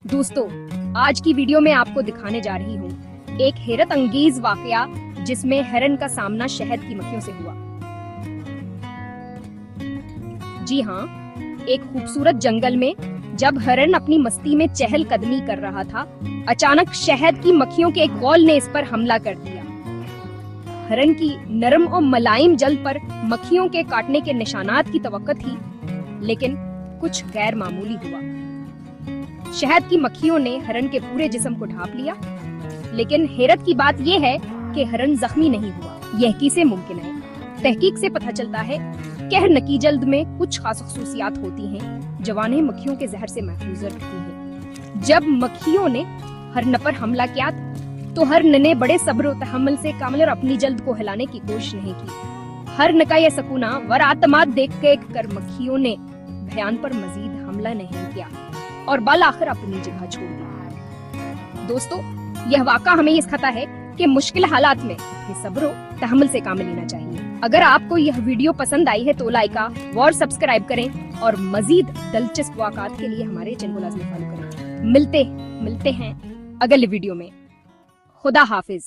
दोस्तों, आज की वीडियो में आपको दिखाने जा रही हूँ एक हैरत अंगेज वाकया जिसमें हिरन का सामना शहद की मक्खियों से हुआ। जी हाँ, एक खूबसूरत जंगल में जब हिरन अपनी मस्ती में चहलकदमी कर रहा था, अचानक शहद की मक्खियों के एक कॉल ने इस पर हमला कर दिया। हिरन की नरम और मुलायम जल्द पर मक्खियों के काटने के निशानात की तवक्को थी, लेकिन कुछ गैर मामूली हुआ। शहद की मक्खियों ने हिरन के पूरे जिस्म को ढांप लिया, लेकिन हैरत की बात यह है कि हिरन जख्मी नहीं हुआ। यह कैसे मुमकिन है? तहकीक से पता चलता है कि हिरन की जल्द में कुछ खास खसूसियात होती हैं, जवानें मक्खियों के जहर से महफूज रखती हैं। जब मक्खियों ने हिरन पर हमला किया तो हिरन ने बड़े सब्र और तहम्मुल से काम लिया और अपनी जल्द को हिलाने की कोशिश नहीं की। हिरन का यह सकूना वर आतमाद देख कर मक्खियों ने बयान पर मजीद हमला नहीं किया और बल आखिर अपनी जगह छोड़ दी। दोस्तों, यह वाक़ा हमें ये सिखाता है कि मुश्किल हालात में सब्र और तहम्मुल से काम लेना चाहिए। अगर आपको यह वीडियो पसंद आई है तो लाइक और सब्सक्राइब करें और मजीद दिलचस्प वाक़ात के लिए हमारे चैनल को लाज़मी फॉलो करें। मिलते हैं अगले वीडियो में। खुदा हाफिज।